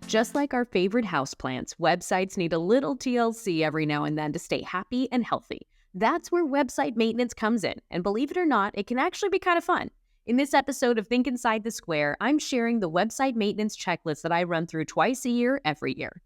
Just like our favorite houseplants, websites need a little TLC every now and then to stay happy and healthy. That's where website maintenance comes in, and believe it or not, it can actually be kind of fun. In this episode of Think Inside the Square, I'm sharing the website maintenance checklist that I run through twice a year, every year.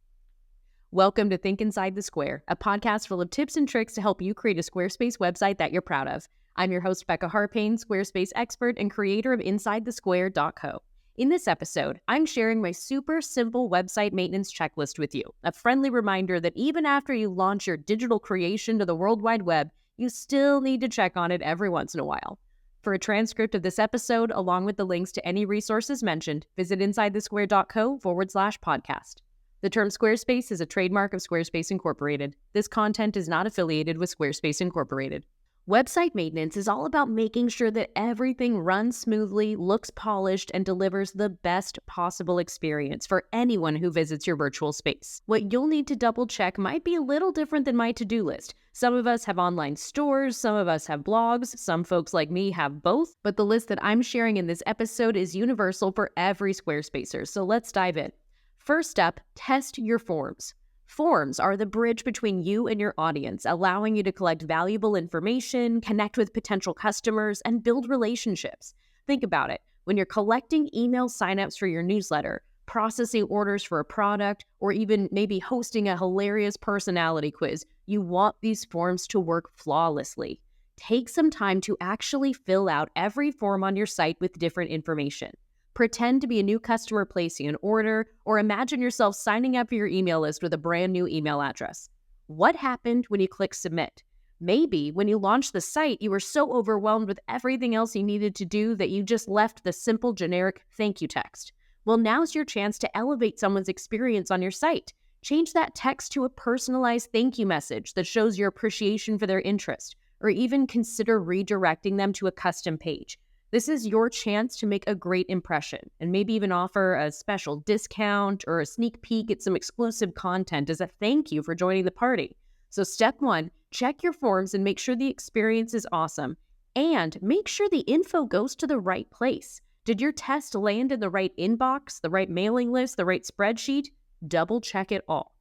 Welcome to Think Inside the Square, a podcast full of tips and tricks to help you create a Squarespace website that you're proud of. I'm your host, Becca Harpain, Squarespace expert and creator of InsideTheSquare.co. In this episode, I'm sharing my super simple website maintenance checklist with you, a friendly reminder that even after you launch your digital creation to the World Wide Web, you still need to check on it every once in a while. For a transcript of this episode, along with the links to any resources mentioned, visit InsideTheSquare.co/podcast. The term Squarespace is a trademark of Squarespace Incorporated. This content is not affiliated with Squarespace Incorporated. Website maintenance is all about making sure that everything runs smoothly, looks polished, and delivers the best possible experience for anyone who visits your virtual space. What you'll need to double check might be a little different than my to-do list. Some of us have online stores, some of us have blogs, some folks like me have both, but the list that I'm sharing in this episode is universal for every Squarespacer, so let's dive in. First up, test your forms. Forms are the bridge between you and your audience, allowing you to collect valuable information, connect with potential customers, and build relationships. Think about it. When you're collecting email signups for your newsletter, processing orders for a product, or even maybe hosting a hilarious personality quiz, you want these forms to work flawlessly. Take some time to actually fill out every form on your site with different information. Pretend to be a new customer placing an order, or imagine yourself signing up for your email list with a brand new email address. What happened when you click submit? Maybe when you launched the site, you were so overwhelmed with everything else you needed to do that you just left the simple generic thank you text. Well, now's your chance to elevate someone's experience on your site. Change that text to a personalized thank you message that shows your appreciation for their interest, or even consider redirecting them to a custom page. This is your chance to make a great impression and maybe even offer a special discount or a sneak peek at some exclusive content as a thank you for joining the party. So step 1, check your forms and make sure the experience is awesome. And make sure the info goes to the right place. Did your test land in the right inbox, the right mailing list, the right spreadsheet? Double check it all.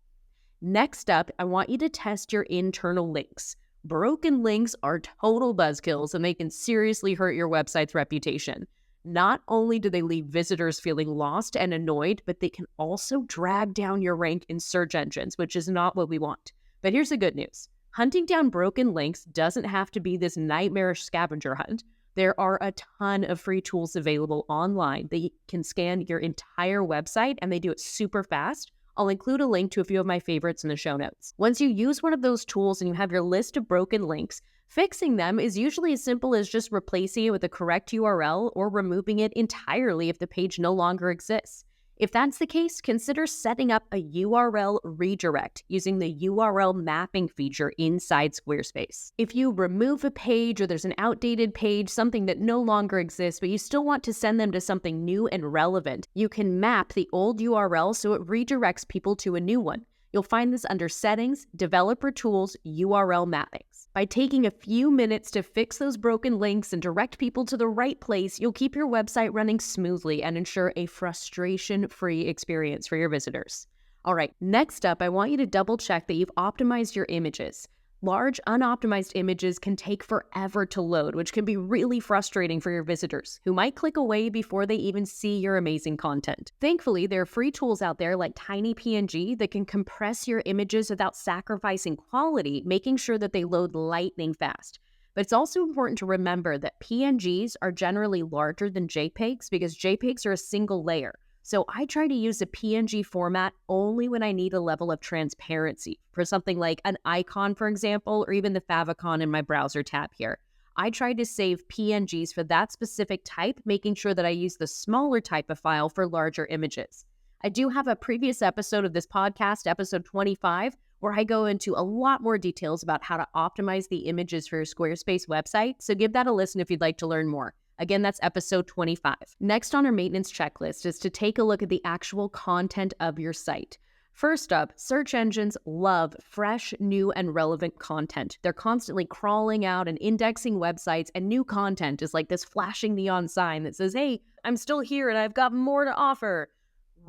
Next up, I want you to test your internal links. Broken links are total buzzkills, and they can seriously hurt your website's reputation. Not only do they leave visitors feeling lost and annoyed, but they can also drag down your rank in search engines, which is not what we want. But here's the good news. Hunting down broken links doesn't have to be this nightmarish scavenger hunt. There are a ton of free tools available online that can scan your entire website, and they do it super fast. I'll include a link to a few of my favorites in the show notes. Once you use one of those tools and you have your list of broken links, fixing them is usually as simple as just replacing it with the correct URL or removing it entirely if the page no longer exists. If that's the case, consider setting up a URL redirect using the URL mapping feature inside Squarespace. If you remove a page or there's an outdated page, something that no longer exists, but you still want to send them to something new and relevant, you can map the old URL so it redirects people to a new one. You'll find this under Settings, Developer Tools, URL Mappings. By taking a few minutes to fix those broken links and direct people to the right place, you'll keep your website running smoothly and ensure a frustration-free experience for your visitors. All right, next up, I want you to double check that you've optimized your images. Large, unoptimized images can take forever to load, which can be really frustrating for your visitors, who might click away before they even see your amazing content. Thankfully, there are free tools out there like TinyPNG that can compress your images without sacrificing quality, making sure that they load lightning fast. But it's also important to remember that PNGs are generally larger than JPEGs because JPEGs are a single layer. So I try to use a PNG format only when I need a level of transparency for something like an icon, for example, or even the favicon in my browser tab here. I try to save PNGs for that specific type, making sure that I use the smaller type of file for larger images. I do have a previous episode of this podcast, episode 25, where I go into a lot more details about how to optimize the images for your Squarespace website, so give that a listen if you'd like to learn more. Again, that's episode 25. Next on our maintenance checklist is to take a look at the actual content of your site. First up, search engines love fresh, new, and relevant content. They're constantly crawling out and indexing websites, and new content is like this flashing neon sign that says, hey, I'm still here and I've got more to offer.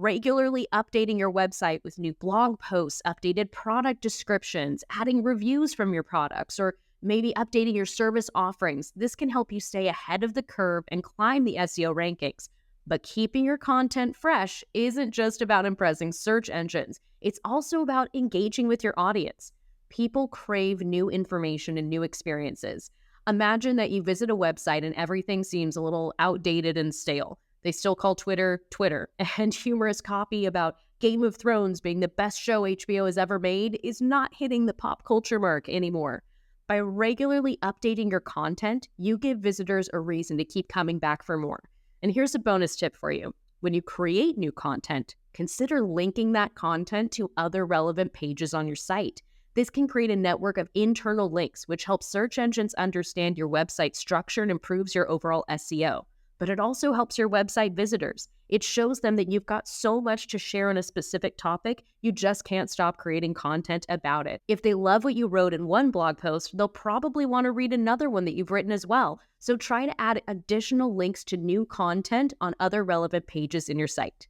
Regularly updating your website with new blog posts, updated product descriptions, adding reviews from your products, or maybe updating your service offerings. This can help you stay ahead of the curve and climb the SEO rankings. But keeping your content fresh isn't just about impressing search engines. It's also about engaging with your audience. People crave new information and new experiences. Imagine that you visit a website and everything seems a little outdated and stale. They still call Twitter, Twitter, and humorous copy about Game of Thrones being the best show HBO has ever made is not hitting the pop culture mark anymore. By regularly updating your content, you give visitors a reason to keep coming back for more. And here's a bonus tip for you. When you create new content, consider linking that content to other relevant pages on your site. This can create a network of internal links, which helps search engines understand your website structure and improves your overall SEO. But it also helps your website visitors. It shows them that you've got so much to share on a specific topic, you just can't stop creating content about it. If they love what you wrote in one blog post, they'll probably want to read another one that you've written as well. So try to add additional links to new content on other relevant pages in your site.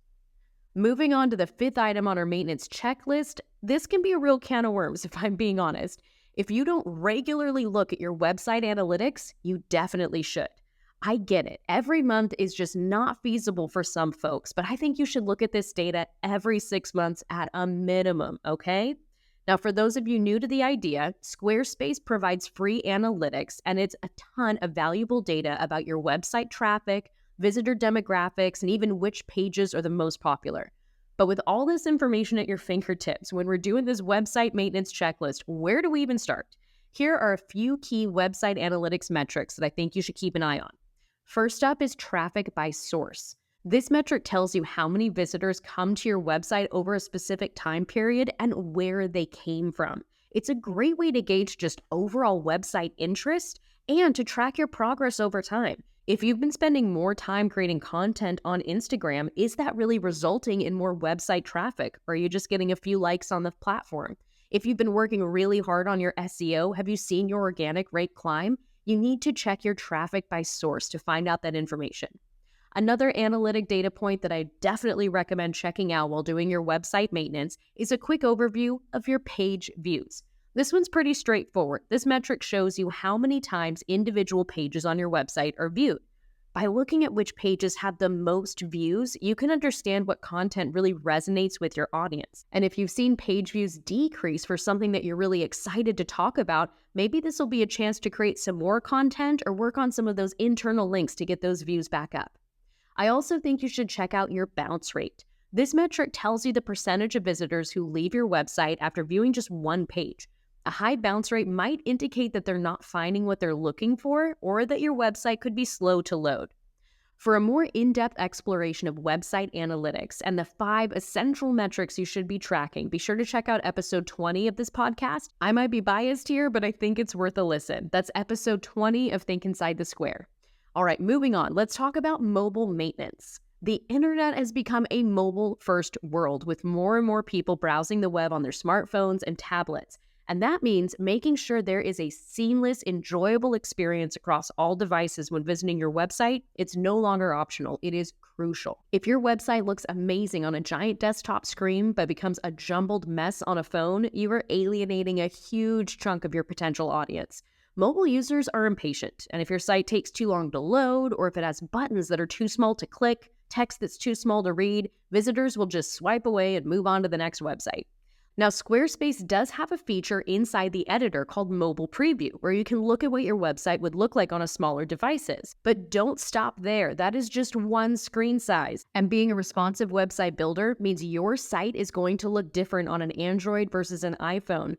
Moving on to the fifth item on our maintenance checklist, this can be a real can of worms if I'm being honest. If you don't regularly look at your website analytics, you definitely should. I get it. Every month is just not feasible for some folks, but I think you should look at this data every 6 months at a minimum, okay? Now, for those of you new to the idea, Squarespace provides free analytics, and it's a ton of valuable data about your website traffic, visitor demographics, and even which pages are the most popular. But with all this information at your fingertips, when we're doing this website maintenance checklist, where do we even start? Here are a few key website analytics metrics that I think you should keep an eye on. First up is traffic by source. This metric tells you how many visitors come to your website over a specific time period and where they came from. It's a great way to gauge just overall website interest and to track your progress over time. If you've been spending more time creating content on Instagram, is that really resulting in more website traffic? Or are you just getting a few likes on the platform? If you've been working really hard on your SEO, have you seen your organic rate climb? You need to check your traffic by source to find out that information. Another analytic data point that I definitely recommend checking out while doing your website maintenance is a quick overview of your page views. This one's pretty straightforward. This metric shows you how many times individual pages on your website are viewed. By looking at which pages have the most views, you can understand what content really resonates with your audience. And if you've seen page views decrease for something that you're really excited to talk about, maybe this will be a chance to create some more content or work on some of those internal links to get those views back up. I also think you should check out your bounce rate. This metric tells you the percentage of visitors who leave your website after viewing just one page. A high bounce rate might indicate that they're not finding what they're looking for or that your website could be slow to load. For a more in-depth exploration of website analytics and the 5 essential metrics you should be tracking, be sure to check out episode 20 of this podcast. I might be biased here, but I think it's worth a listen. That's episode 20 of Think Inside the Square. All right, moving on. Let's talk about mobile maintenance. The internet has become a mobile-first world with more and more people browsing the web on their smartphones and tablets. And that means making sure there is a seamless, enjoyable experience across all devices when visiting your website. It's no longer optional. It is crucial. If your website looks amazing on a giant desktop screen but becomes a jumbled mess on a phone, you are alienating a huge chunk of your potential audience. Mobile users are impatient, and if your site takes too long to load, or if it has buttons that are too small to click, text that's too small to read, visitors will just swipe away and move on to the next website. Now, Squarespace does have a feature inside the editor called Mobile Preview, where you can look at what your website would look like on a smaller devices. But don't stop there. That is just one screen size. And being a responsive website builder means your site is going to look different on an Android versus an iPhone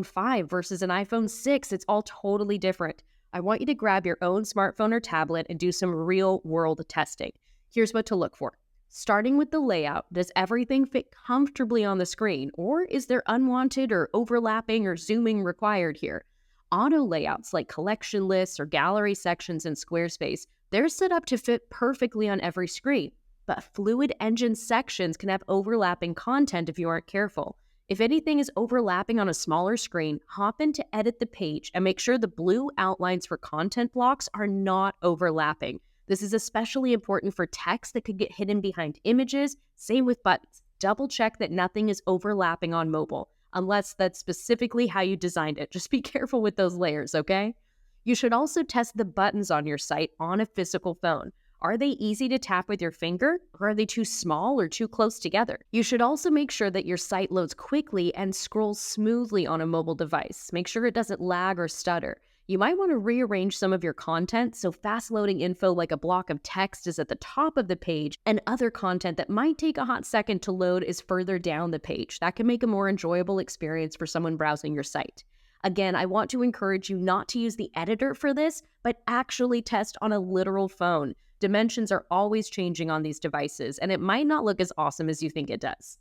5 versus an iPhone 6. It's all totally different. I want you to grab your own smartphone or tablet and do some real-world testing. Here's what to look for. Starting with the layout, does everything fit comfortably on the screen, or is there unwanted or overlapping or zooming required here? Auto layouts like collection lists or gallery sections in Squarespace, they're set up to fit perfectly on every screen, but fluid engine sections can have overlapping content if you aren't careful. If anything is overlapping on a smaller screen, hop in to edit the page and make sure the blue outlines for content blocks are not overlapping. This is especially important for text that could get hidden behind images. Same with buttons. Double check that nothing is overlapping on mobile, unless that's specifically how you designed it. Just be careful with those layers, okay? You should also test the buttons on your site on a physical phone. Are they easy to tap with your finger, or are they too small or too close together? You should also make sure that your site loads quickly and scrolls smoothly on a mobile device. Make sure it doesn't lag or stutter. You might want to rearrange some of your content so fast-loading info like a block of text is at the top of the page, and other content that might take a hot second to load is further down the page. That can make a more enjoyable experience for someone browsing your site. Again, I want to encourage you not to use the editor for this, but actually test on a literal phone. Dimensions are always changing on these devices, and it might not look as awesome as you think it does.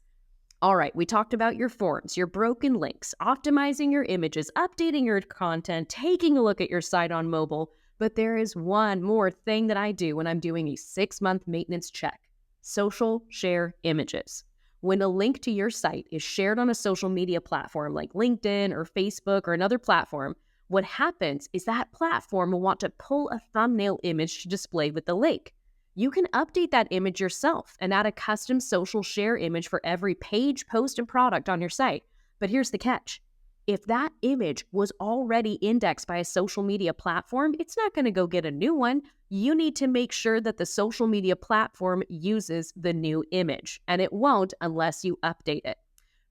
All right, we talked about your forms, your broken links, optimizing your images, updating your content, taking a look at your site on mobile, but there is one more thing that I do when I'm doing a 6-month maintenance check: social share images. When a link to your site is shared on a social media platform like LinkedIn or Facebook or another platform, what happens is that platform will want to pull a thumbnail image to display with the link. You can update that image yourself and add a custom social share image for every page, post, and product on your site. But here's the catch. If that image was already indexed by a social media platform, it's not going to go get a new one. You need to make sure that the social media platform uses the new image, and it won't unless you update it.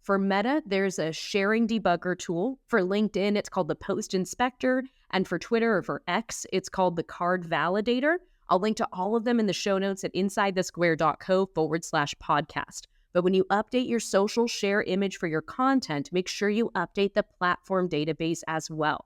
For Meta, there's a sharing debugger tool. For LinkedIn, it's called the Post Inspector. And for Twitter or for X, it's called the Card Validator. I'll link to all of them in the show notes at InsideTheSquare.co/podcast. But when you update your social share image for your content, make sure you update the platform database as well.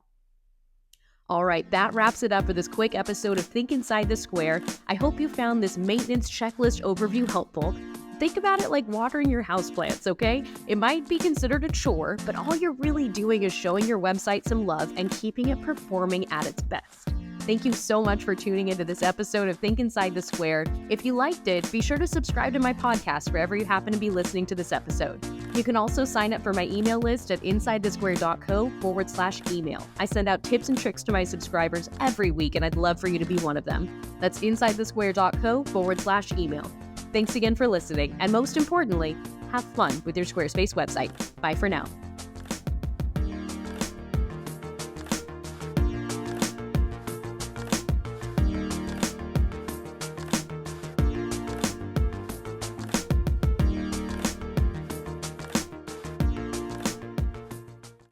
All right, that wraps it up for this quick episode of Think Inside the Square. I hope you found this maintenance checklist overview helpful. Think about it like watering your houseplants, okay? It might be considered a chore, but all you're really doing is showing your website some love and keeping it performing at its best. Thank you so much for tuning into this episode of Think Inside the Square. If you liked it, be sure to subscribe to my podcast wherever you happen to be listening to this episode. You can also sign up for my email list at InsideTheSquare.co/email. I send out tips and tricks to my subscribers every week, and I'd love for you to be one of them. That's InsideTheSquare.co/email. Thanks again for listening, and most importantly, have fun with your Squarespace website. Bye for now.